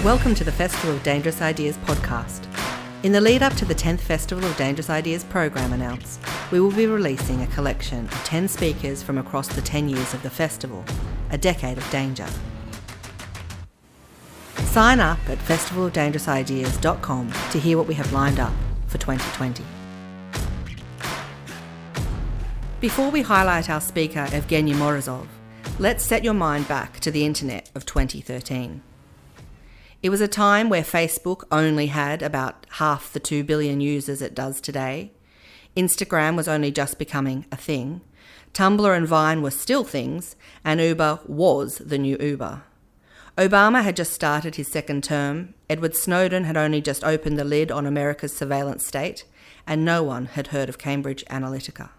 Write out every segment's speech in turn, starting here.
Welcome to the Festival of Dangerous Ideas podcast. In the lead up to the 10th Festival of Dangerous Ideas program announced, we will be releasing a collection of 10 speakers from across the 10 years of the festival, a decade of danger. Sign up at festivalofdangerousideas.com to hear what we have lined up for 2020. Before we highlight our speaker, Evgeny Morozov, let's set your mind back to the internet of 2013. It was a time where Facebook only had about half the 2 billion users it does today. Instagram was only just becoming a thing. Tumblr and Vine were still things, and Uber was the new Uber. Obama had just started his second term, Edward Snowden had only just opened the lid on America's surveillance state, and no one had heard of Cambridge Analytica.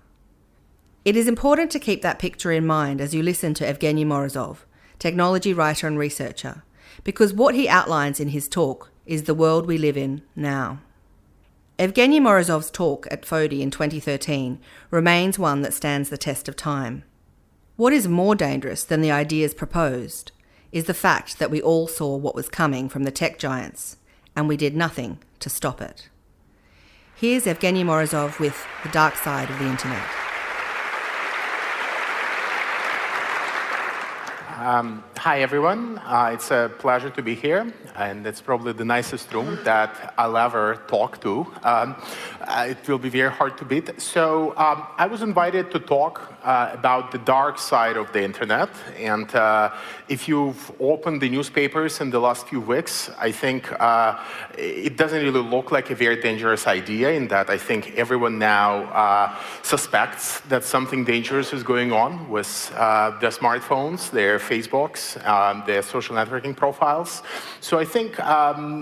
It is important to keep that picture in mind as you listen to Evgeny Morozov, technology writer and researcher, because what he outlines in his talk is the world we live in now. Evgeny Morozov's talk at FODI in 2013 remains one that stands the test of time. What is more dangerous than the ideas proposed is the fact that we all saw what was coming from the tech giants, and we did nothing to stop it. Here's Evgeny Morozov with The Dark Side of the Internet. Hi, everyone. It's a pleasure to be here, and it's probably the nicest room that I'll ever talk to. It will be very hard to beat. So I was invited to talk about the dark side of the internet, and if you've opened the newspapers in the last few weeks, I think it doesn't really look like a very dangerous idea, in that I think everyone now suspects that something dangerous is going on with their smartphones, their Facebooks, their social networking profiles. So I think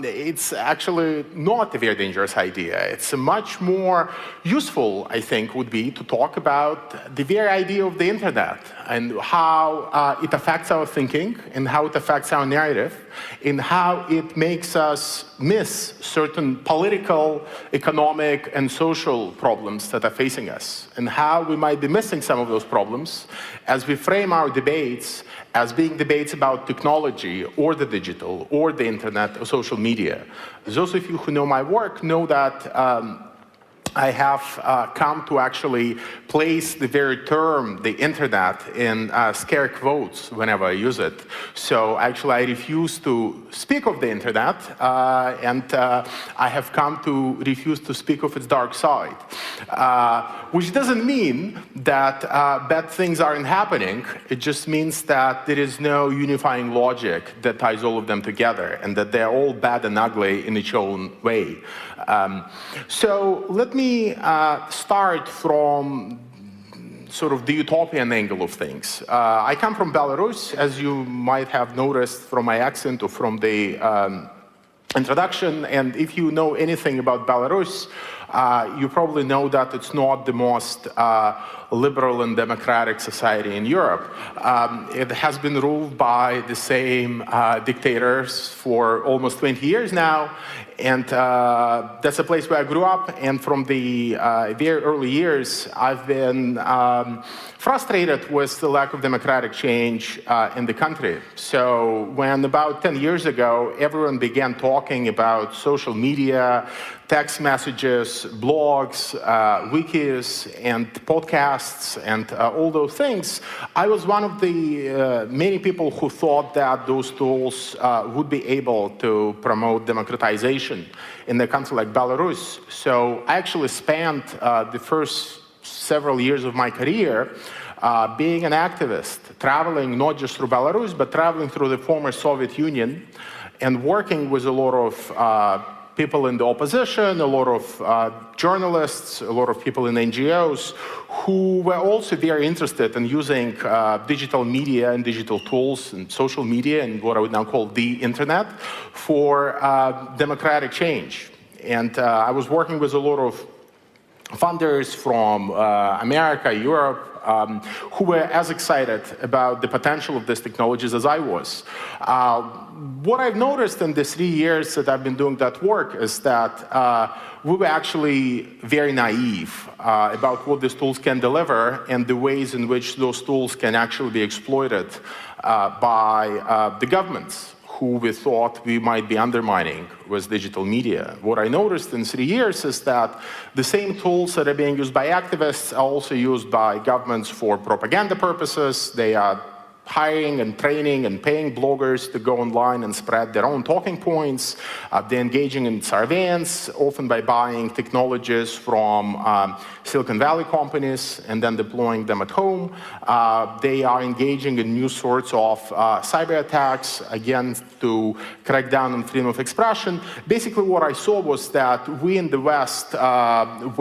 it's actually not a very dangerous idea. It's a much more useful, I think, would be to talk about the very idea of the internet and how it affects our thinking and how it affects our narrative and how it makes us miss certain political, economic, and social problems that are facing us, and how we might be missing some of those problems as we frame our debates as being debates about technology or the digital or the internet or social media. Those of you who know my work know that I have come to actually place the very term, the internet, in scare quotes whenever I use it. So actually I refuse to speak of the internet, and I have come to refuse to speak of its dark side. Which doesn't mean that bad things aren't happening. It just means that there is no unifying logic that ties all of them together, and that they're all bad and ugly in its own way. So let me start from sort of the utopian angle of things. I come from Belarus, as you might have noticed from my accent or from the introduction, and if you know anything about Belarus, you probably know that it's not the most liberal and democratic society in Europe. It has been ruled by the same dictators for almost 20 years now, and that's a place where I grew up, and from the very early years, I've been frustrated with the lack of democratic change in the country. So when about 10 years ago, everyone began talking about social media, text messages, blogs, wikis, and podcasts, and all those things, I was one of the many people who thought that those tools would be able to promote democratization in a country like Belarus. So I actually spent the first several years of my career being an activist, traveling not just through Belarus, but traveling through the former Soviet Union and working with a lot of people in the opposition, a lot of journalists, a lot of people in NGOs who were also very interested in using digital media and digital tools and social media and what I would now call the internet for democratic change. And I was working with a lot of funders from America, Europe, who were as excited about the potential of these technologies as I was. What I've noticed in the 3 years that I've been doing that work is that we were actually very naive about what these tools can deliver and the ways in which those tools can actually be exploited by the governments who we thought we might be undermining with digital media. What I noticed in 3 years is that the same tools that are being used by activists are also used by governments for propaganda purposes. They are hiring and training and paying bloggers to go online and spread their own talking points. They're engaging in surveillance, often by buying technologies from Silicon Valley companies and then deploying them at home. They are engaging in new sorts of cyber attacks, again, to crack down on freedom of expression. Basically, what I saw was that we in the West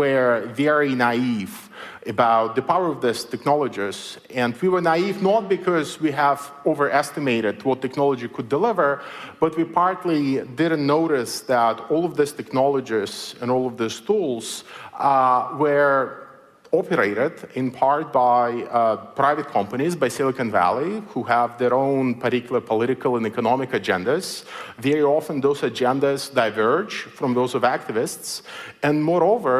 were very naive about the power of these technologies. And we were naive not because we have overestimated what technology could deliver, but we partly didn't notice that all of these technologies and all of these tools were operated in part by private companies, by Silicon Valley, who have their own particular political and economic agendas. Very often those agendas diverge from those of activists. And moreover,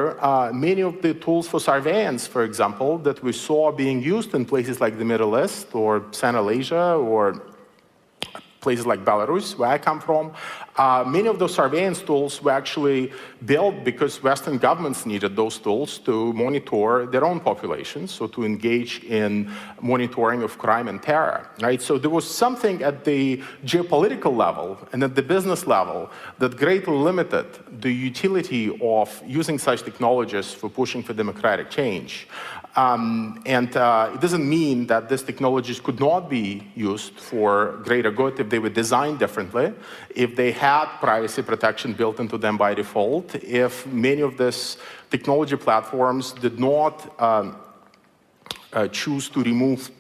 many of the tools for surveillance, for example, that we saw being used in places like the Middle East or Central Asia or places like Belarus, where I come from, many of those surveillance tools were actually built because Western governments needed those tools to monitor their own populations, so to engage in monitoring of crime and terror, right? So there was something at the geopolitical level and at the business level that greatly limited the utility of using such technologies for pushing for democratic change. It doesn't mean that these technologies could not be used for greater good if they were designed differently, if they had privacy protection built into them by default, if many of these technology platforms did not choose to remove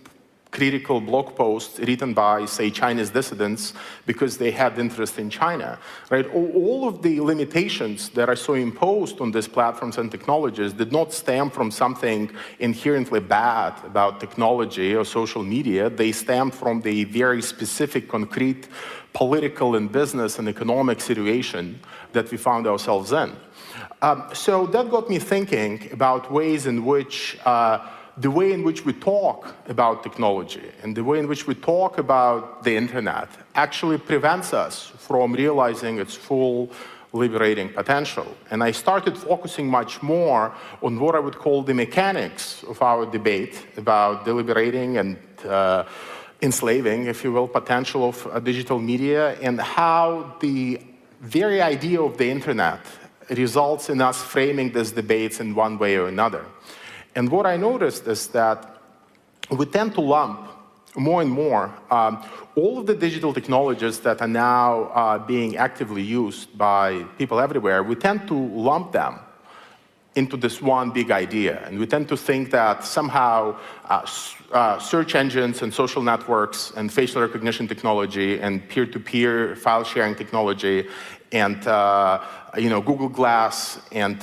critical blog posts written by, say, Chinese dissidents because they had interest in China, right? All of the limitations that are so imposed on these platforms and technologies did not stem from something inherently bad about technology or social media. They stemmed from the very specific, concrete political and business and economic situation that we found ourselves in. So that got me thinking about ways in which the way in which we talk about technology and the way in which we talk about the internet actually prevents us from realizing its full liberating potential. And I started focusing much more on what I would call the mechanics of our debate about the liberating and enslaving, if you will, potential of digital media, and how the very idea of the internet results in us framing these debates in one way or another. And what I noticed is that we tend to lump more and more all of the digital technologies that are now being actively used by people everywhere, we tend to lump them into this one big idea. And we tend to think that somehow search engines and social networks and facial recognition technology and peer-to-peer file sharing technology and Google Glass and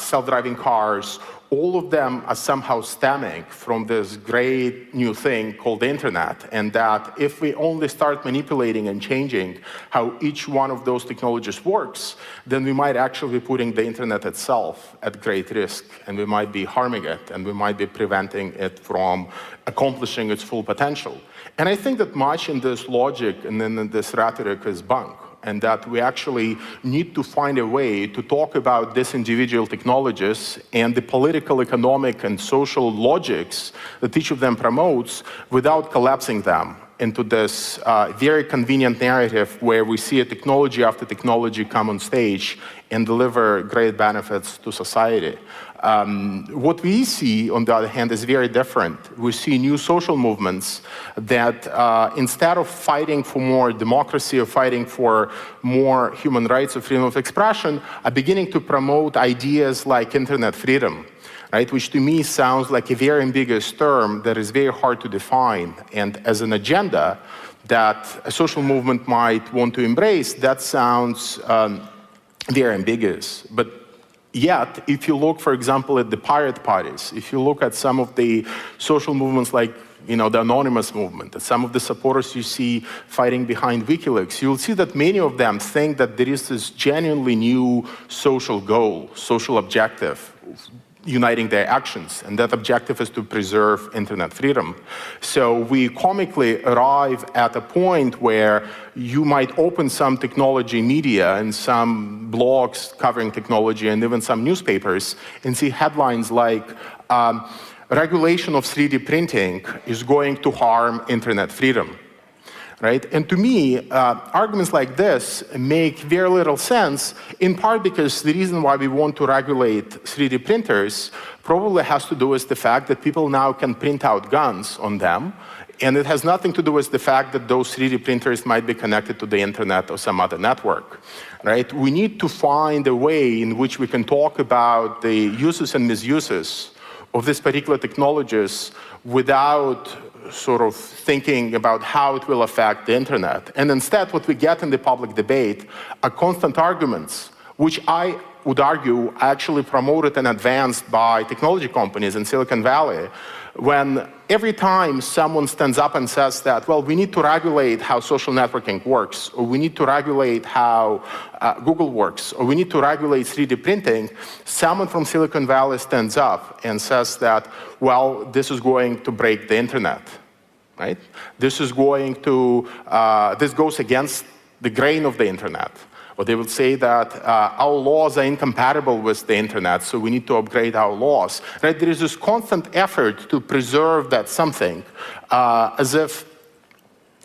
self-driving cars, all of them are somehow stemming from this great new thing called the internet, and that if we only start manipulating and changing how each one of those technologies works, then we might actually be putting the internet itself at great risk, and we might be harming it, and we might be preventing it from accomplishing its full potential. And I think that much in this logic and in this rhetoric is bunk, and that we actually need to find a way to talk about these individual technologies and the political, economic, and social logics that each of them promotes without collapsing them into this very convenient narrative where we see a technology after technology come on stage and deliver great benefits to society. What we see, on the other hand, is very different. We see new social movements that instead of fighting for more democracy or fighting for more human rights or freedom of expression, are beginning to promote ideas like internet freedom, right? Which to me sounds like a very ambiguous term that is very hard to define. And as an agenda that a social movement might want to embrace, that sounds very ambiguous. But yet, if you look, for example, at the pirate parties, if you look at some of the social movements like the anonymous movement, and some of the supporters you see fighting behind WikiLeaks, you'll see that many of them think that there is this genuinely new social goal, social objective, uniting their actions, and that objective is to preserve internet freedom. So we comically arrive at a point where you might open some technology media and some blogs covering technology and even some newspapers and see headlines like regulation of 3D printing is going to harm internet freedom. Right? And to me, arguments like this make very little sense, in part because the reason why we want to regulate 3D printers probably has to do with the fact that people now can print out guns on them, and it has nothing to do with the fact that those 3D printers might be connected to the internet or some other network. Right? We need to find a way in which we can talk about the uses and misuses of these particular technologies without sort of thinking about how it will affect the internet. And instead, what we get in the public debate are constant arguments, which I would argue are actually promoted and advanced by technology companies in Silicon Valley, when every time someone stands up and says that, well, we need to regulate how social networking works, or we need to regulate how Google works, or we need to regulate 3D printing, someone from Silicon Valley stands up and says that, well, this is going to break the internet, right? This is going to, this goes against the grain of the internet. Or they would say that our laws are incompatible with the internet, so we need to upgrade our laws. Right? There is this constant effort to preserve that something, as if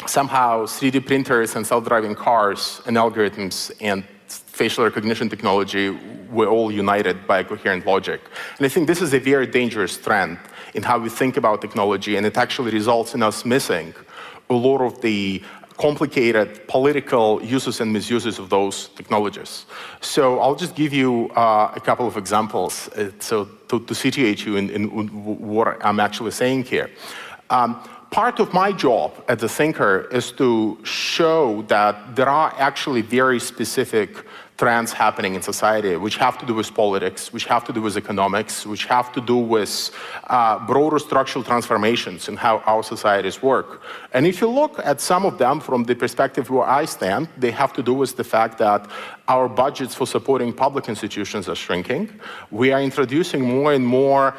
somehow 3D printers and self-driving cars and algorithms and facial recognition technology were all united by coherent logic. And I think this is a very dangerous trend in how we think about technology, and it actually results in us missing a lot of the complicated political uses and misuses of those technologies. So I'll just give you a couple of examples so to situate you in what I'm actually saying here. Part of my job as a thinker is to show that there are actually very specific trends happening in society which have to do with politics, which have to do with economics, which have to do with broader structural transformations in how our societies work. And if you look at some of them from the perspective where I stand, they have to do with the fact that our budgets for supporting public institutions are shrinking. We are introducing more and more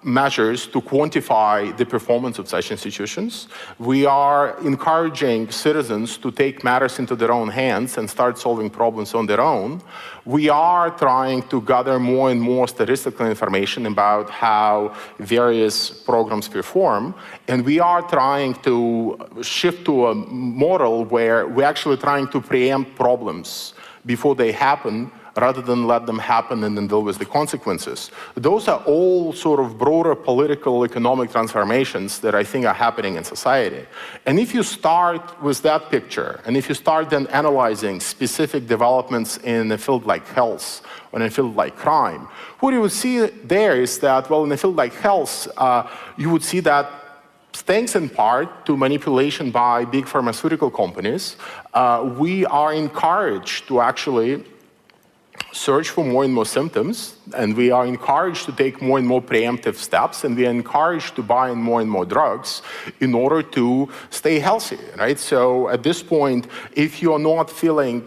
measures to quantify the performance of such institutions. We are encouraging citizens to take matters into their own hands and start solving problems on their own. We are trying to gather more and more statistical information about how various programs perform, and we are trying to shift to a model where we're actually trying to preempt problems before they happen, rather than let them happen and then deal with the consequences. Those are all sort of broader political, economic transformations that I think are happening in society. And if you start with that picture, and if you start then analyzing specific developments in a field like health, or in a field like crime, what you would see there is that, well, in a field like health, you would see that thanks in part to manipulation by big pharmaceutical companies, we are encouraged to actually search for more and more symptoms, and we are encouraged to take more and more preemptive steps, and we are encouraged to buy more and more drugs in order to stay healthy, right? So at this point, if you're not feeling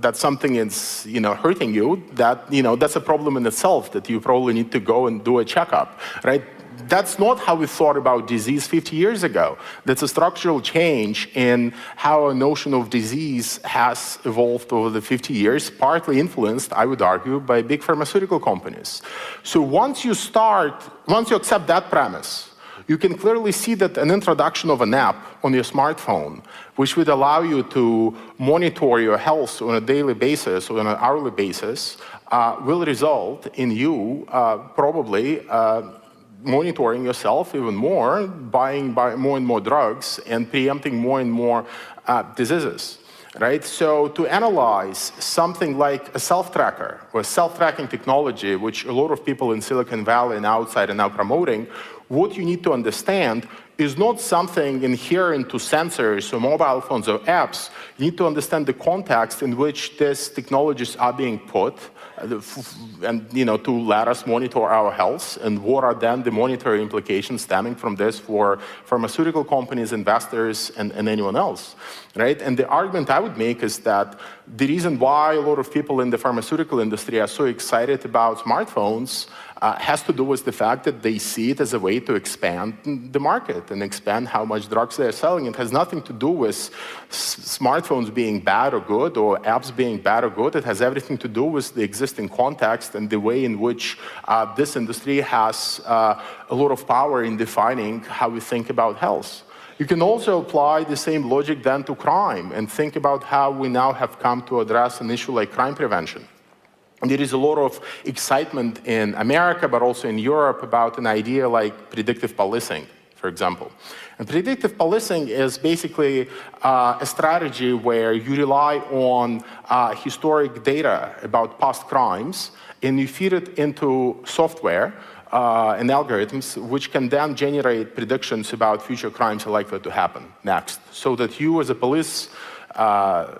that something is, hurting you, that's a problem in itself that you probably need to go and do a checkup, right? That's not how we thought about disease 50 years ago. That's a structural change in how a notion of disease has evolved over the 50 years, partly influenced, I would argue, by big pharmaceutical companies. So once you accept that premise, you can clearly see that an introduction of an app on your smartphone, which would allow you to monitor your health on a daily basis or on an hourly basis, will result in you probably monitoring yourself even more, buying more and more drugs, and preempting more and more diseases, right? So to analyze something like a self-tracker or self-tracking technology, which a lot of people in Silicon Valley and outside are now promoting, what you need to understand is not something inherent to sensors or mobile phones or apps. You need to understand the context in which these technologies are being put, and to let us monitor our health, and what are then the monetary implications stemming from this for pharmaceutical companies, investors, and anyone else, right? And the argument I would make is that the reason why a lot of people in the pharmaceutical industry are so excited about smartphones has to do with the fact that they see it as a way to expand the market and expand how much drugs they're selling. It has nothing to do with smartphones being bad or good, or apps being bad or good. It has everything to do with the existing context and the way in which this industry has a lot of power in defining how we think about health. You can also apply the same logic then to crime and think about how we now have come to address an issue like crime prevention. There is a lot of excitement in America, but also in Europe, about an idea like predictive policing, for example. And predictive policing is basically a strategy where you rely on historic data about past crimes, and you feed it into software and algorithms, which can then generate predictions about future crimes are likely to happen next, so that you as a police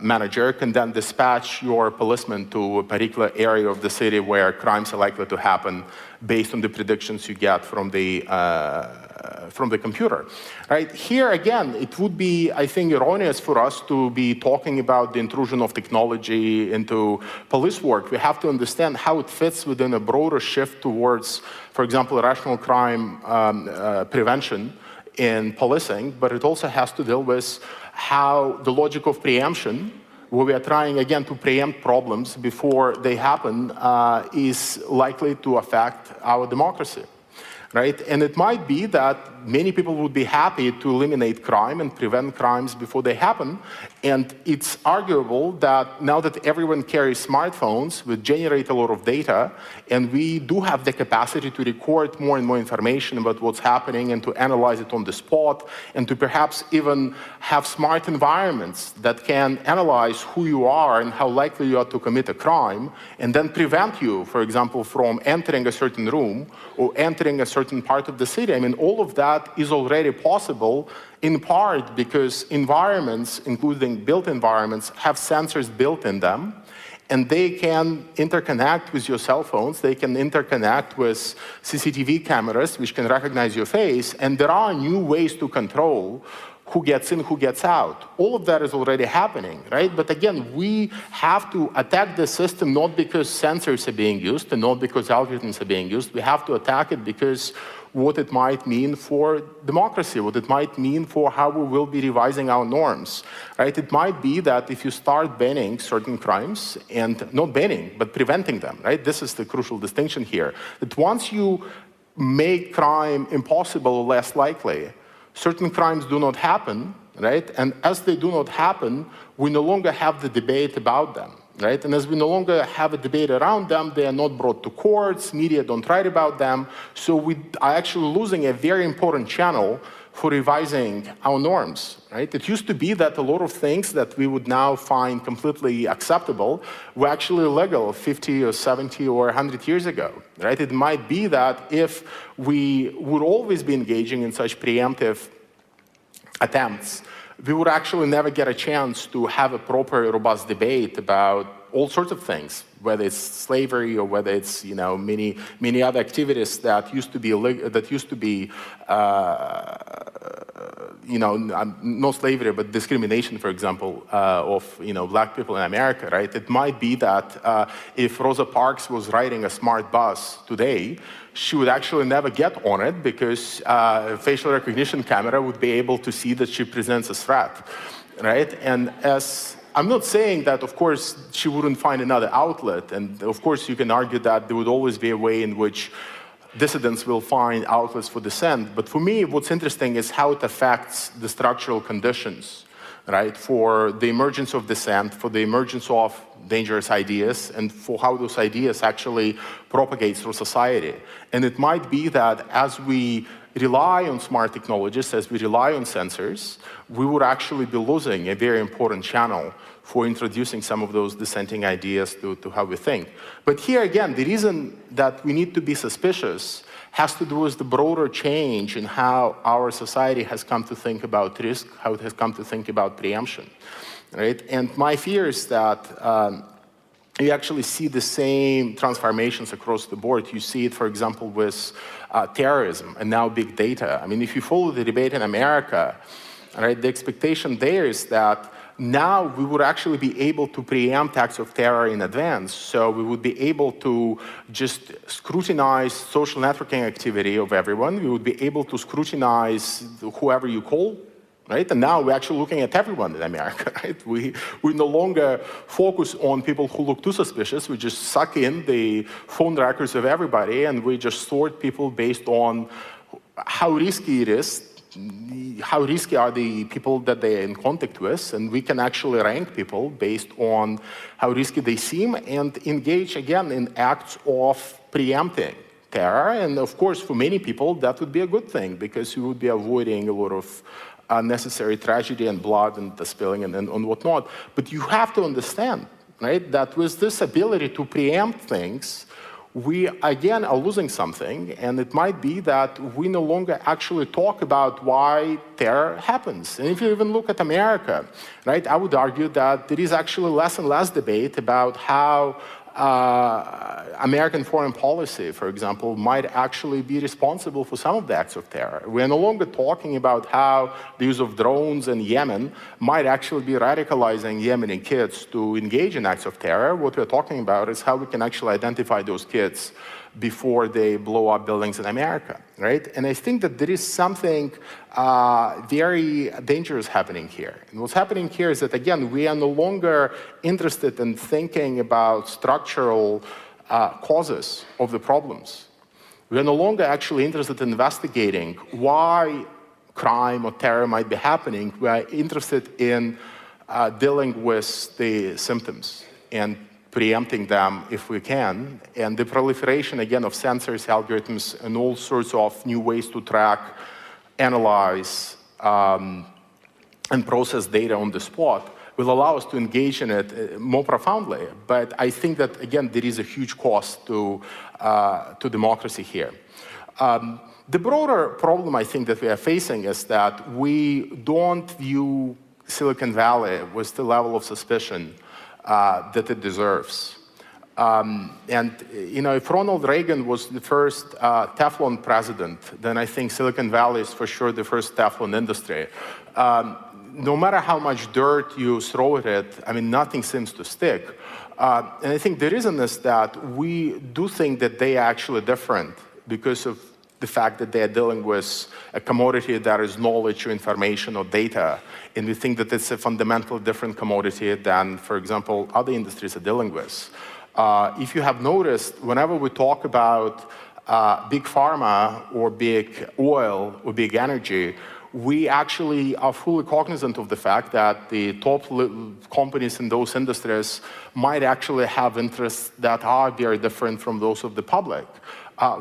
manager can then dispatch your policemen to a particular area of the city where crimes are likely to happen based on the predictions you get from the computer. Right? Here again, it would be, I think, erroneous for us to be talking about the intrusion of technology into police work. We have to understand how it fits within a broader shift towards, for example, rational crime prevention in policing, but it also has to deal with how the logic of preemption, where we are trying again to preempt problems before they happen, is likely to affect our democracy. Right? And it might be that many people would be happy to eliminate crime and prevent crimes before they happen. And it's arguable that now that everyone carries smartphones, we generate a lot of data, and we do have the capacity to record more and more information about what's happening and to analyze it on the spot, and to perhaps even have smart environments that can analyze who you are and how likely you are to commit a crime, and then prevent you, for example, from entering a certain room or entering a certain part of the city. I mean, all of that is already possible, in part because environments, including built environments, have sensors built in them, and they can interconnect with your cell phones, they can interconnect with CCTV cameras, which can recognize your face, and there are new ways to control who gets in, who gets out. All of that is already happening, right? But again, we have to attack the system not because sensors are being used and not because algorithms are being used. We have to attack it because what it might mean for democracy, what it might mean for how we will be revising our norms, right? It might be that if you start banning certain crimes, and not banning, but preventing them, right? This is the crucial distinction here. That once you make crime impossible or less likely, certain crimes do not happen, right? And as they do not happen, we no longer have the debate about them, right? And as we no longer have a debate around them, they are not brought to courts, media don't write about them, so we are actually losing a very important channel for revising our norms, right? It used to be that a lot of things that we would now find completely acceptable were actually illegal 50 or 70 or 100 years ago, right? It might be that if we would always be engaging in such preemptive attempts, we would actually never get a chance to have a proper, robust debate about all sorts of things, whether it's slavery or whether it's many other activities that used to be not slavery but discrimination, for example, of black people in America, right? It might be that if Rosa Parks was riding a smart bus today, she would actually never get on it because a facial recognition camera would be able to see that she presents a threat, right? And as I'm not saying that, of course, she wouldn't find another outlet, and of course you can argue that there would always be a way in which dissidents will find outlets for dissent, but for me what's interesting is how it affects the structural conditions, right, for the emergence of dissent, for the emergence of dangerous ideas, and for how those ideas actually propagate through society. And it might be that as we rely on smart technologies, as we rely on sensors, we would actually be losing a very important channel for introducing some of those dissenting ideas to how we think. But here again, the reason that we need to be suspicious has to do with the broader change in how our society has come to think about risk, how it has come to think about preemption, right? And my fear is that you actually see the same transformations across the board. You see it, for example, with terrorism and now big data. I mean, if you follow the debate in America, right, the expectation there is that now we would actually be able to preempt acts of terror in advance. So we would be able to just scrutinize social networking activity of everyone. We would be able to scrutinize whoever you call, right? And now we're actually looking at everyone in America, right? We no longer focus on people who look too suspicious. We just suck in the phone records of everybody, and we just sort people based on how risky it is, how risky are the people that they're in contact with, and we can actually rank people based on how risky they seem and engage, again, in acts of preempting terror. And of course, for many people, that would be a good thing, because you would be avoiding a lot of unnecessary tragedy and blood and the spilling and whatnot. But you have to understand, right, that with this ability to preempt things, we, again, are losing something, and it might be that we no longer actually talk about why terror happens. And if you even look at America, right, I would argue that there is actually less and less debate about how American foreign policy, for example, might actually be responsible for some of the acts of terror. We're no longer talking about how the use of drones in Yemen might actually be radicalizing Yemeni kids to engage in acts of terror. What we're talking about is how we can actually identify those kids before they blow up buildings in America, right? And I think that there is something very dangerous happening here. And what's happening here is that, again, we are no longer interested in thinking about structural causes of the problems. We are no longer actually interested in investigating why crime or terror might be happening. We are interested in dealing with the symptoms and preempting them if we can. And the proliferation, again, of sensors, algorithms, and all sorts of new ways to track, analyze, and process data on the spot will allow us to engage in it more profoundly. But I think that, again, there is a huge cost to democracy here. The broader problem, I think, that we are facing is that we don't view Silicon Valley with the level of suspicion that it deserves. And, you know, if Ronald Reagan was the first Teflon president, then I think Silicon Valley is for sure the first Teflon industry. No matter how much dirt you throw at it, I mean, nothing seems to stick. And I think the reason is that we do think that they are actually different because of the fact that they are dealing with a commodity that is knowledge or information or data. And we think that it's a fundamentally different commodity than, for example, other industries are dealing with. If you have noticed, whenever we talk about big pharma or big oil or big energy, we actually are fully cognizant of the fact that the top companies in those industries might actually have interests that are very different from those of the public.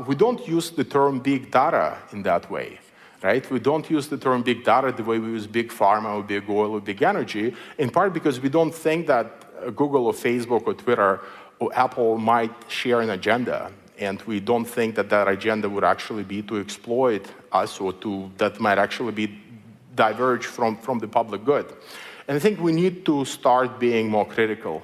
We don't use the term big data in that way, right? We don't use the term big data the way we use big pharma or big oil or big energy, in part because we don't think that Google or Facebook or Twitter or Apple might share an agenda. And we don't think that that agenda would actually be to exploit us or that might actually be diverge from the public good. And I think we need to start being more critical.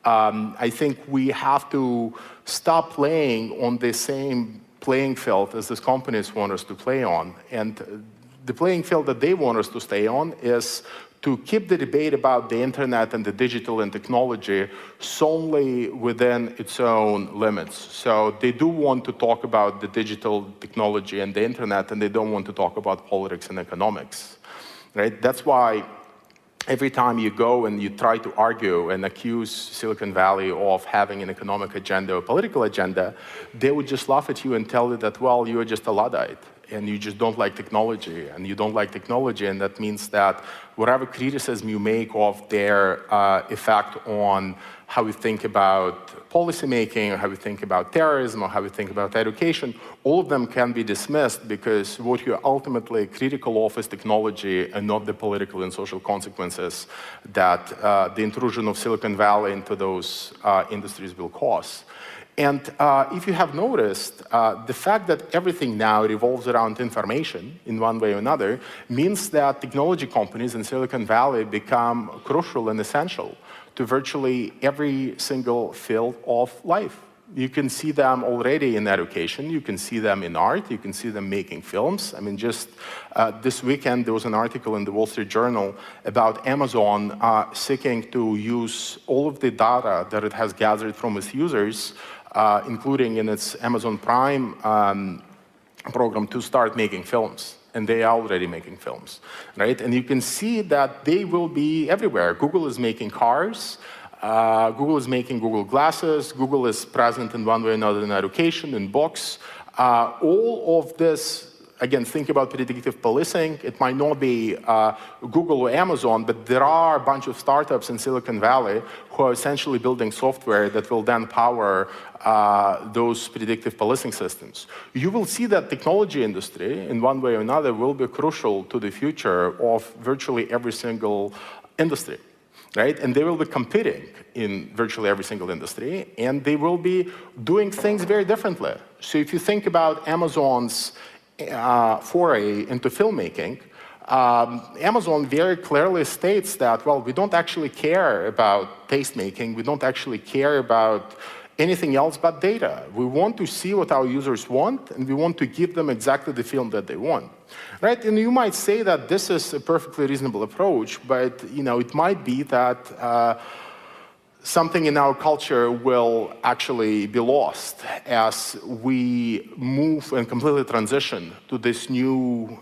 I think we have to stop playing on the same playing field as these companies want us to play on. And the playing field that they want us to stay on is to keep the debate about the internet and the digital and technology solely within its own limits. So they do want to talk about the digital technology and the internet, and they don't want to talk about politics and economics, right? That's why every time you go and you try to argue and accuse Silicon Valley of having an economic agenda or political agenda, they would just laugh at you and tell you that, well, you're just a Luddite and you just don't like technology, and you don't like technology, and that means that whatever criticism you make of their effect on how we think about policymaking, or how we think about terrorism, or how we think about education, all of them can be dismissed because what you're ultimately critical of is technology and not the political and social consequences that the intrusion of Silicon Valley into those industries will cause. And if you have noticed, the fact that everything now revolves around information in one way or another means that technology companies in Silicon Valley become crucial and essential to virtually every single field of life. You can see them already in education. You can see them in art. You can see them making films. I mean, just this weekend, there was an article in the Wall Street Journal about Amazon seeking to use all of the data that it has gathered from its users, including in its Amazon Prime program, to start making films. And they are already making films, right? And you can see that they will be everywhere. Google is making cars. Google is making Google Glasses. Google is present in one way or another in education, in books. All of this, again, think about predictive policing. It might not be Google or Amazon, but there are a bunch of startups in Silicon Valley who are essentially building software that will then power those predictive policing systems. You will see that technology industry, in one way or another, will be crucial to the future of virtually every single industry. Right? And they will be competing in virtually every single industry, and they will be doing things very differently. So if you think about Amazon's foray into filmmaking, Amazon very clearly states that, well, we don't actually care about taste-making, we don't actually care about anything else but data. We want to see what our users want, and we want to give them exactly the film that they want. Right? And you might say that this is a perfectly reasonable approach, but it might be that something in our culture will actually be lost as we move and completely transition to this new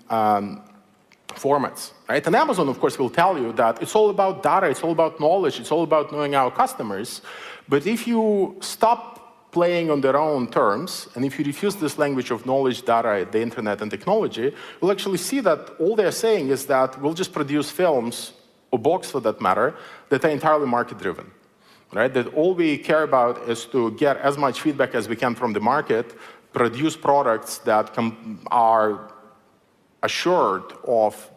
formats. Right? And Amazon, of course, will tell you that it's all about data, it's all about knowledge, it's all about knowing our customers. But if you stop playing on their own terms, and if you refuse this language of knowledge, data, the internet, and technology, you'll actually see that all they're saying is that we'll just produce films, or books for that matter, that are entirely market-driven. Right? That all we care about is to get as much feedback as we can from the market, produce products that are assured of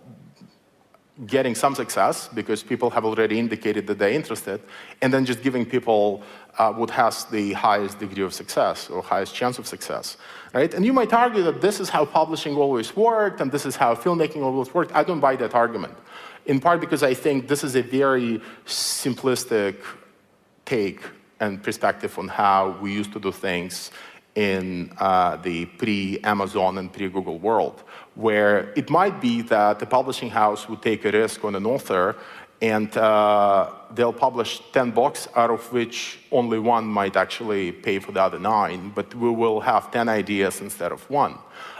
getting some success because people have already indicated that they're interested, and then just giving people what has the highest degree of success or highest chance of success, right? And you might argue that this is how publishing always worked and this is how filmmaking always worked. I don't buy that argument, in part because I think this is a very simplistic take and perspective on how we used to do things in the pre-Amazon and pre-Google world, where it might be that the publishing house would take a risk on an author and they'll publish 10 books, out of which only one might actually pay for the other 9, but we will have 10 ideas instead of 1.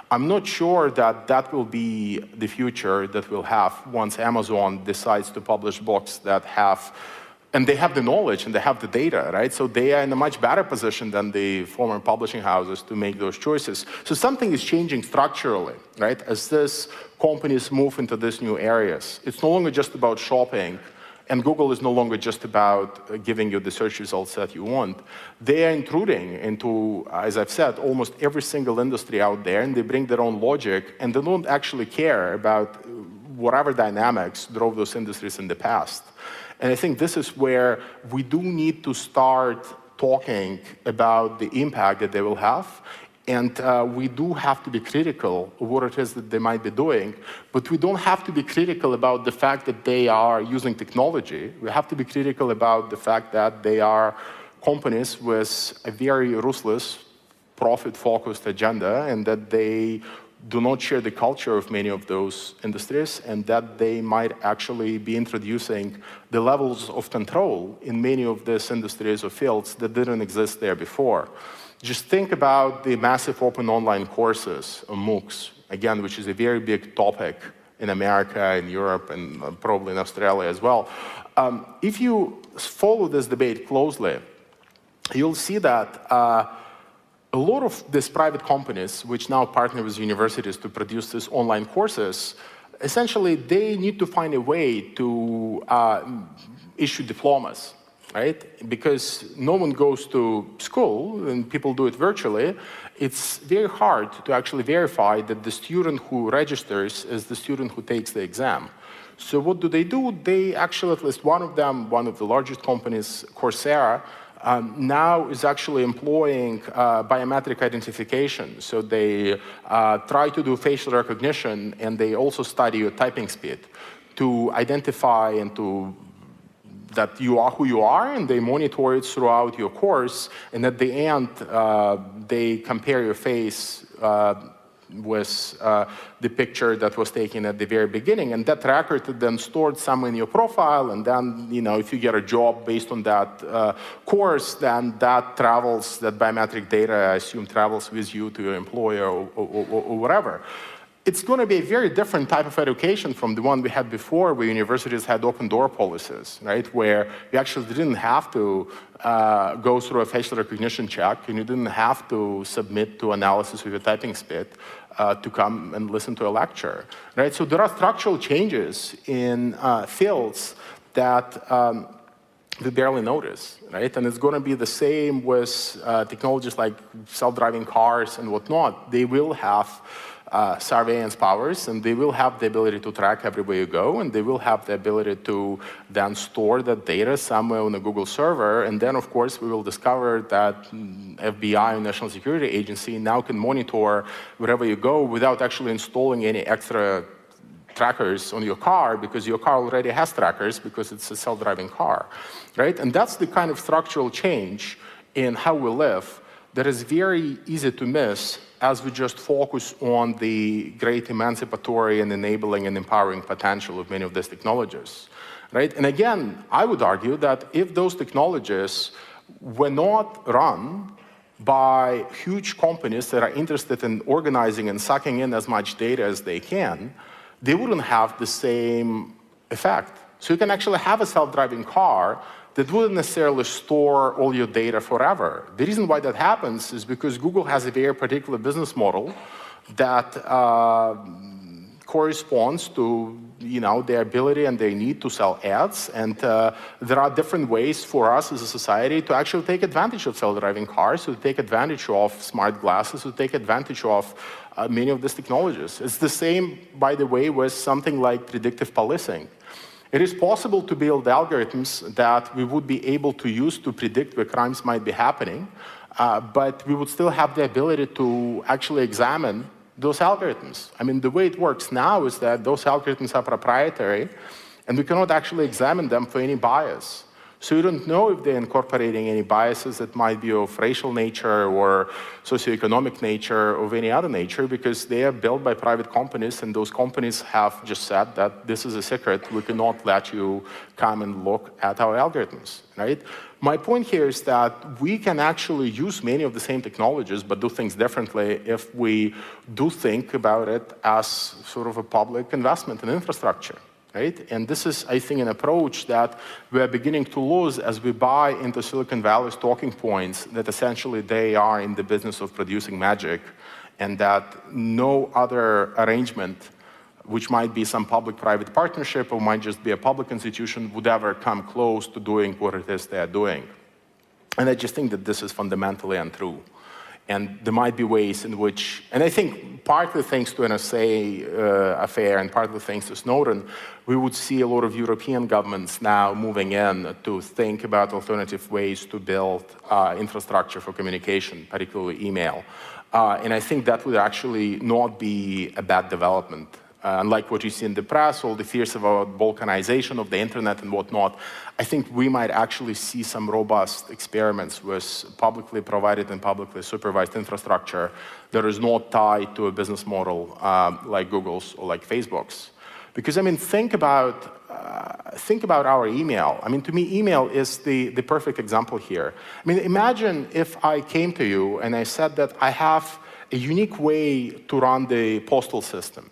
I'm not sure that that will be the future that we'll have once Amazon decides to publish books that have, and they have the knowledge and they have the data, right? So they are in a much better position than the former publishing houses to make those choices. So something is changing structurally, right? As these companies move into these new areas. It's no longer just about shopping, and Google is no longer just about giving you the search results that you want. They are intruding into, as I've said, almost every single industry out there, and they bring their own logic, and they don't actually care about whatever dynamics drove those industries in the past. And I think this is where we do need to start talking about the impact that they will have. And we do have to be critical of what it is that they might be doing. But we don't have to be critical about the fact that they are using technology. We have to be critical about the fact that they are companies with a very ruthless, profit-focused agenda, and that they do not share the culture of many of those industries, and that they might actually be introducing the levels of control in many of these industries or fields that didn't exist there before. Just think about the massive open online courses, or MOOCs, again, which is a very big topic in America, in Europe, and probably in Australia as well. If you follow this debate closely, you'll see that a lot of these private companies, which now partner with universities to produce these online courses, essentially they need to find a way to issue diplomas, right? Because no one goes to school and people do it virtually. It's very hard to actually verify that the student who registers is the student who takes the exam. So what do? They actually, at least one of them, one of the largest companies, Coursera, now is actually employing biometric identification. So they try to do facial recognition, and they also study your typing speed to identify and to that you are who you are, and they monitor it throughout your course, and at the end, they compare your face with the picture that was taken at the very beginning, and that record is then stored somewhere in your profile, and then, if you get a job based on that course, then that biometric data, I assume, travels with you to your employer or whatever. It's going to be a very different type of education from the one we had before, where universities had open door policies, right? Where you actually didn't have to go through a facial recognition check, and you didn't have to submit to analysis of your typing speed to come and listen to a lecture, right? So there are structural changes in fields that we barely notice, right? And it's going to be the same with technologies like self-driving cars and whatnot. They will have surveillance powers, and they will have the ability to track everywhere you go, and they will have the ability to then store that data somewhere on a Google server, and then, of course, we will discover that FBI, or National Security Agency, now can monitor wherever you go without actually installing any extra trackers on your car, because your car already has trackers because it's a self-driving car, right? And that's the kind of structural change in how we live that is very easy to miss as we just focus on the great emancipatory and enabling and empowering potential of many of these technologies, right? And again, I would argue that if those technologies were not run by huge companies that are interested in organizing and sucking in as much data as they can, they wouldn't have the same effect. So you can actually have a self-driving car that wouldn't necessarily store all your data forever. The reason why that happens is because Google has a very particular business model that corresponds to their ability and their need to sell ads. And there are different ways for us as a society to actually take advantage of self-driving cars, to take advantage of smart glasses, to take advantage of many of these technologies. It's the same, by the way, with something like predictive policing. It is possible to build algorithms that we would be able to use to predict where crimes might be happening, but we would still have the ability to actually examine those algorithms. I mean, the way it works now is that those algorithms are proprietary, and we cannot actually examine them for any bias. So you don't know if they're incorporating any biases that might be of racial nature or socioeconomic nature or of any other nature, because they are built by private companies, and those companies have just said that this is a secret. We cannot let you come and look at our algorithms, right? My point here is that we can actually use many of the same technologies, but do things differently if we do think about it as sort of a public investment in infrastructure. Right? And this is, I think, an approach that we are beginning to lose as we buy into Silicon Valley's talking points that essentially they are in the business of producing magic, and that no other arrangement, which might be some public-private partnership or might just be a public institution, would ever come close to doing what it is they are doing. And I just think that this is fundamentally untrue. And there might be ways in which, and I think partly thanks to NSA affair and partly thanks to Snowden, we would see a lot of European governments now moving in to think about alternative ways to build infrastructure for communication, particularly email. And I think that would actually not be a bad development. Unlike what you see in the press, all the fears about balkanization of the internet and whatnot, I think we might actually see some robust experiments with publicly provided and publicly supervised infrastructure that is not tied to a business model like Google's or like Facebook's. Because, I mean, think about our email. I mean, to me, email is the perfect example here. I mean, imagine if I came to you and I said that I have a unique way to run the postal system.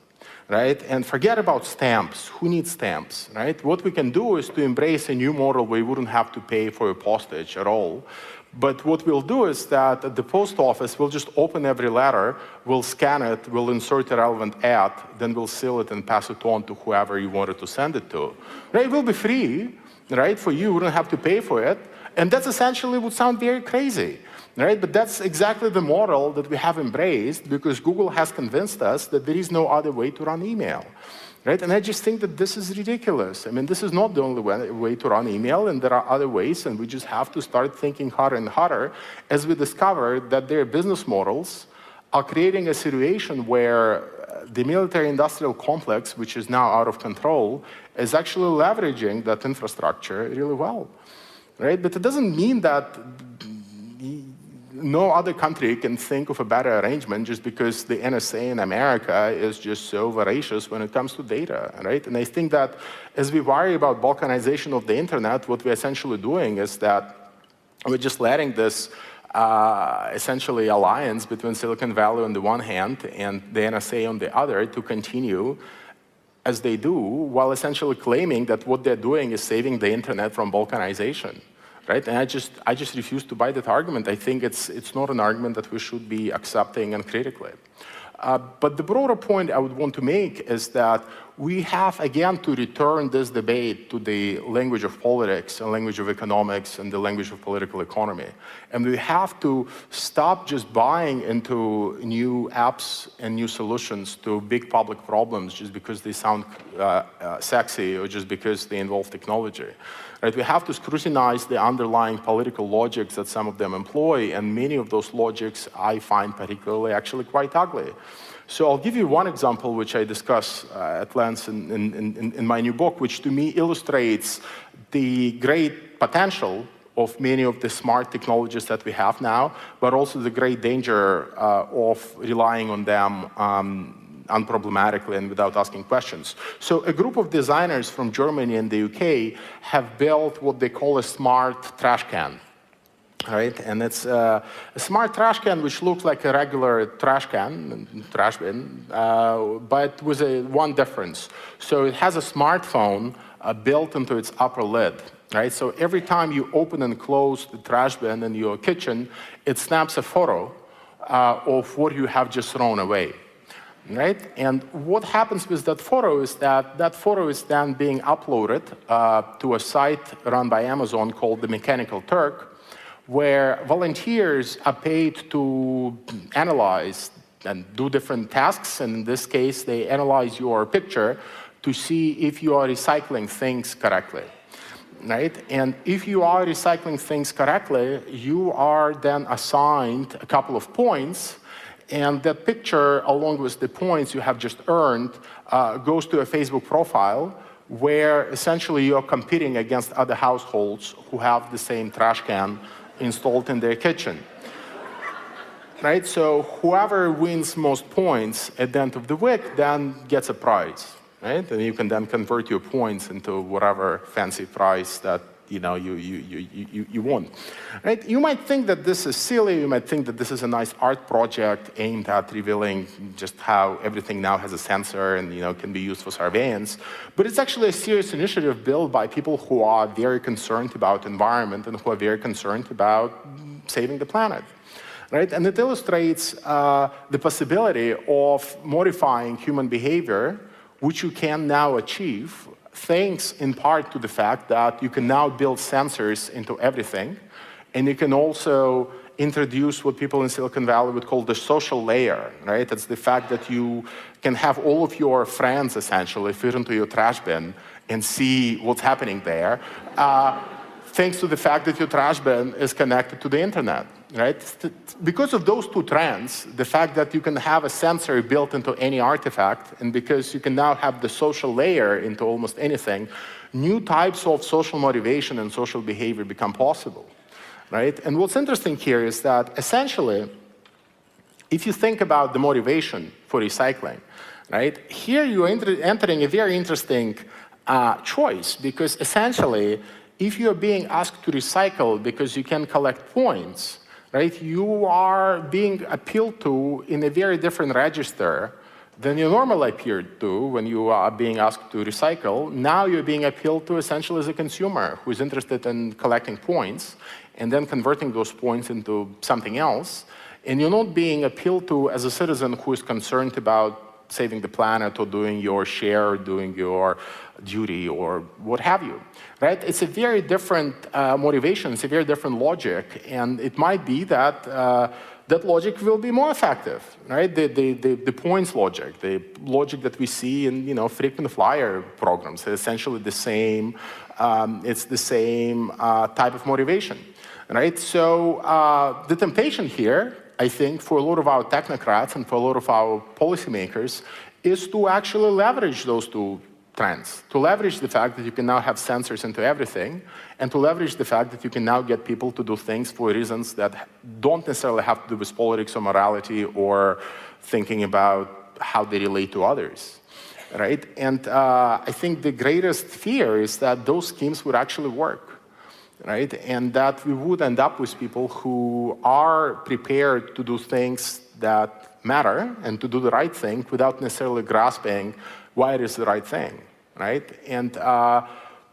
Right? And forget about stamps. Who needs stamps, right? What we can do is to embrace a new model where you wouldn't have to pay for your postage at all. But what we'll do is that at the post office, we'll just open every letter, we'll scan it, we'll insert a relevant ad, then we'll seal it and pass it on to whoever you wanted to send it to. Right? It will be free, right? For you wouldn't have to pay for it. And that's essentially would sound very crazy. Right? But that's exactly the model that we have embraced, because Google has convinced us that there is no other way to run email. Right? And I just think that this is ridiculous. I mean, this is not the only way to run email, and there are other ways, and we just have to start thinking harder and harder as we discover that their business models are creating a situation where the military-industrial complex, which is now out of control, is actually leveraging that infrastructure really well, right? But it doesn't mean that no other country can think of a better arrangement just because the NSA in America is just so voracious when it comes to data, right? And I think that as we worry about balkanization of the internet, what we're essentially doing is that we're just letting this essentially alliance between Silicon Valley on the one hand and the NSA on the other to continue as they do, while essentially claiming that what they're doing is saving the internet from balkanization. Right? And I just refuse to buy that argument. I think it's not an argument that we should be accepting uncritically. But the broader point I would want to make is that we have, again, to return this debate to the language of politics and language of economics and the language of political economy. And we have to stop just buying into new apps and new solutions to big public problems just because they sound sexy or just because they involve technology. Right? We have to scrutinize the underlying political logics that some of them employ, and many of those logics I find particularly actually quite ugly. So I'll give you one example which I discuss at length in my new book, which to me illustrates the great potential of many of the smart technologies that we have now, but also the great danger of relying on them unproblematically and without asking questions. So a group of designers from Germany and the UK have built what they call a smart trash can. Right? And it's a smart trash can which looks like a regular trash can, trash bin, but with one difference. So it has a smartphone built into its upper lid. Right? So every time you open and close the trash bin in your kitchen, it snaps a photo of what you have just thrown away. Right? And what happens with that photo is that that photo is then being uploaded to a site run by Amazon called The Mechanical Turk, where volunteers are paid to analyze and do different tasks. And in this case, they analyze your picture to see if you are recycling things correctly. Right? And if you are recycling things correctly, you are then assigned a couple of points. And that picture, along with the points you have just earned, goes to a Facebook profile where essentially you're competing against other households who have the same trash can installed in their kitchen. Right? So whoever wins most points at the end of the week then gets a prize. Right? And you can then convert your points into whatever fancy prize that you want. Right? You might think that this is silly, you might think that this is a nice art project aimed at revealing just how everything now has a sensor and can be used for surveillance, but it's actually a serious initiative built by people who are very concerned about environment and who are very concerned about saving the planet. Right? And it illustrates the possibility of modifying human behavior, which you can now achieve thanks in part to the fact that you can now build sensors into everything, and you can also introduce what people in Silicon Valley would call the social layer, right? It's the fact that you can have all of your friends essentially fit into your trash bin and see what's happening there, thanks to the fact that your trash bin is connected to the internet, right? Because of those two trends, the fact that you can have a sensor built into any artifact, and because you can now have the social layer into almost anything, new types of social motivation and social behavior become possible, right? And what's interesting here is that essentially, if you think about the motivation for recycling, right, here you are entering a very interesting choice, because essentially, if you're being asked to recycle because you can collect points, right, you are being appealed to in a very different register than you normally appear to when you are being asked to recycle. Now you're being appealed to essentially as a consumer who is interested in collecting points and then converting those points into something else. And you're not being appealed to as a citizen who is concerned about saving the planet or doing your share or doing your duty or what have you, right? It's a very different motivation, it's a very different logic, and it might be that that logic will be more effective, right? The points logic, the logic that we see in frequent flyer programs, is essentially the same. It's the same type of motivation, right? So the temptation here, I think, for a lot of our technocrats and for a lot of our policymakers is to actually leverage those two trends, to leverage the fact that you can now have sensors into everything, and to leverage the fact that you can now get people to do things for reasons that don't necessarily have to do with politics or morality or thinking about how they relate to others, right? And I think the greatest fear is that those schemes would actually work, right? And that we would end up with people who are prepared to do things that matter and to do the right thing without necessarily grasping why it is the right thing, right? And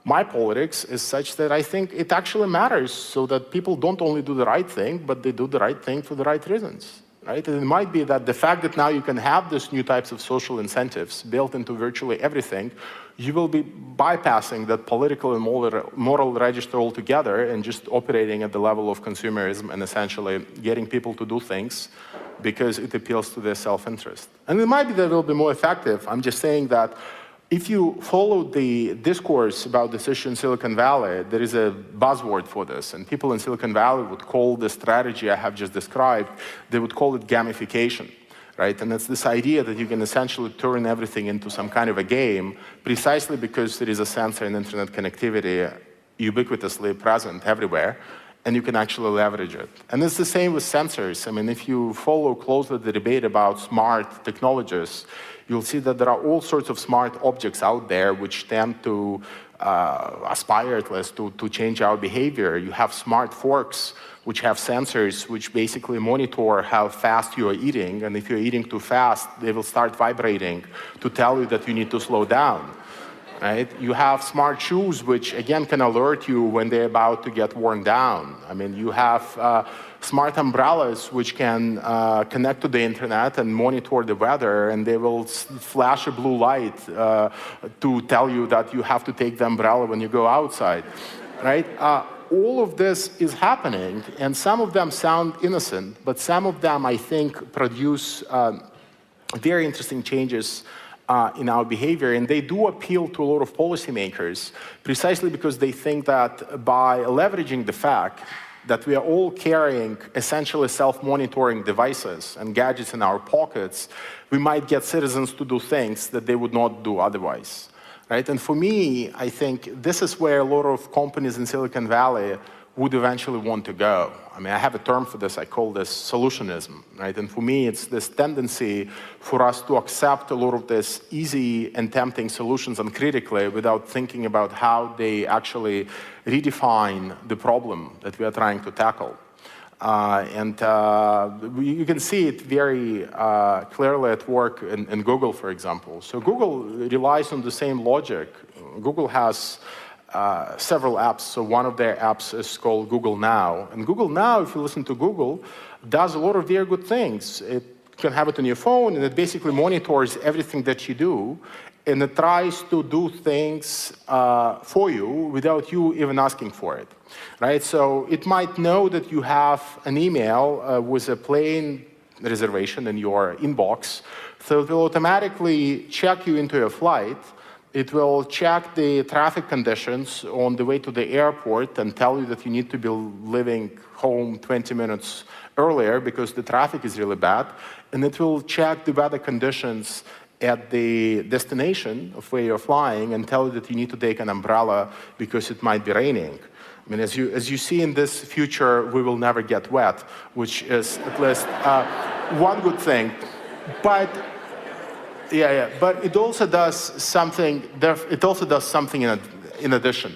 my politics is such that I think it actually matters so that people don't only do the right thing, but they do the right thing for the right reasons, right? And it might be that the fact that now you can have these new types of social incentives built into virtually everything, you will be bypassing that political and moral register altogether and just operating at the level of consumerism and essentially getting people to do things because it appeals to their self-interest. And it might be that it will be more effective. I'm just saying that if you follow the discourse about this issue in Silicon Valley, there is a buzzword for this, and people in Silicon Valley would call the strategy I have just described, they would call it gamification, right? And it's this idea that you can essentially turn everything into some kind of a game precisely because there is a sensor and internet connectivity ubiquitously present everywhere, and you can actually leverage it. And it's the same with sensors. I mean, if you follow closely the debate about smart technologies, you'll see that there are all sorts of smart objects out there which tend to aspire at least to change our behavior. You have smart forks which have sensors which basically monitor how fast you are eating, and if you're eating too fast, they will start vibrating to tell you that you need to slow down. Right? You have smart shoes, which again can alert you when they're about to get worn down. I mean, you have smart umbrellas, which can connect to the internet and monitor the weather, and they will flash a blue light to tell you that you have to take the umbrella when you go outside. Right? All of this is happening, and some of them sound innocent, but some of them, I think, produce very interesting changes in our behavior, and they do appeal to a lot of policymakers precisely because they think that by leveraging the fact that we are all carrying essentially self-monitoring devices and gadgets in our pockets, we might get citizens to do things that they would not do otherwise, right? And for me, I think this is where a lot of companies in Silicon Valley would eventually want to go. I mean, I have a term for this, I call this solutionism, right? And for me, it's this tendency for us to accept a lot of this easy and tempting solutions uncritically without thinking about how they actually redefine the problem that we are trying to tackle. You can see it very clearly at work in Google, for example. So Google relies on the same logic. Google has several apps. So one of their apps is called Google Now. And Google Now, if you listen to Google, does a lot of very good things. It can have it on your phone, and it basically monitors everything that you do, and it tries to do things for you without you even asking for it, right? So it might know that you have an email with a plane reservation in your inbox, so it will automatically check you into your flight. It will check the traffic conditions on the way to the airport and tell you that you need to be leaving home 20 minutes earlier because the traffic is really bad. And it will check the weather conditions at the destination of where you're flying and tell you that you need to take an umbrella because it might be raining. I mean, as you see in this future, we will never get wet, which is at least one good thing. But but it also does something. It also does something in addition.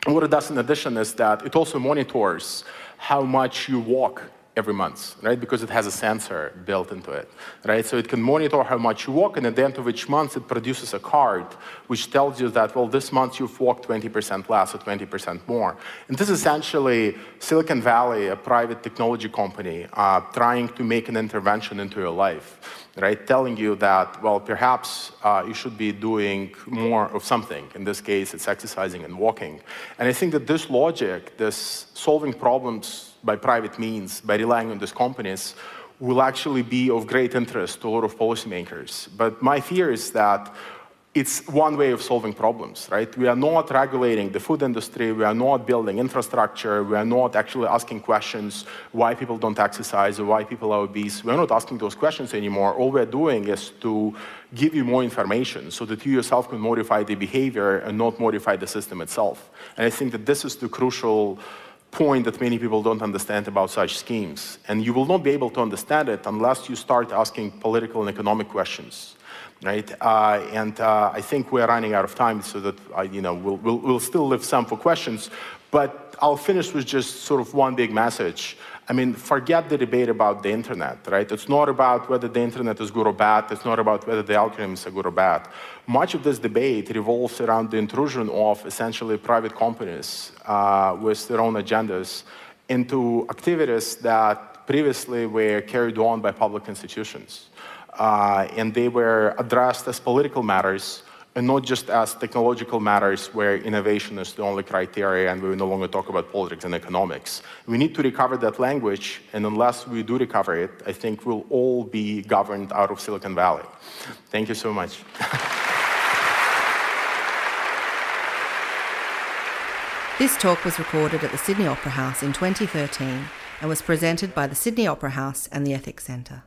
And what it does in addition is that it also monitors how much you walk every month, right? Because it has a sensor built into it, right? So it can monitor how much you walk, and at the end of each month, it produces a card which tells you that, well, this month you've walked 20% less or 20% more. And this is essentially Silicon Valley, a private technology company, trying to make an intervention into your life, right? Telling you that, well, perhaps you should be doing more of something. In this case, it's exercising and walking. And I think that this logic, this solving problems by private means, by relying on these companies, will actually be of great interest to a lot of policymakers. But my fear is that it's one way of solving problems, right? We are not regulating the food industry, we are not building infrastructure, we are not actually asking questions why people don't exercise or why people are obese. We're not asking those questions anymore. All we're doing is to give you more information so that you yourself can modify the behavior and not modify the system itself. And I think that this is the crucial point that many people don't understand about such schemes. And you will not be able to understand it unless you start asking political and economic questions. Right, I think we're running out of time, so that we'll still leave some for questions. But I'll finish with just sort of one big message. I mean, forget the debate about the internet, right? It's not about whether the internet is good or bad. It's not about whether the algorithms are good or bad. Much of this debate revolves around the intrusion of essentially private companies with their own agendas into activities that previously were carried on by public institutions. And they were addressed as political matters and not just as technological matters where innovation is the only criteria and we no longer talk about politics and economics. We need to recover that language, and unless we do recover it, I think we'll all be governed out of Silicon Valley. Thank you so much. This talk was recorded at the Sydney Opera House in 2013 and was presented by the Sydney Opera House and the Ethics Centre.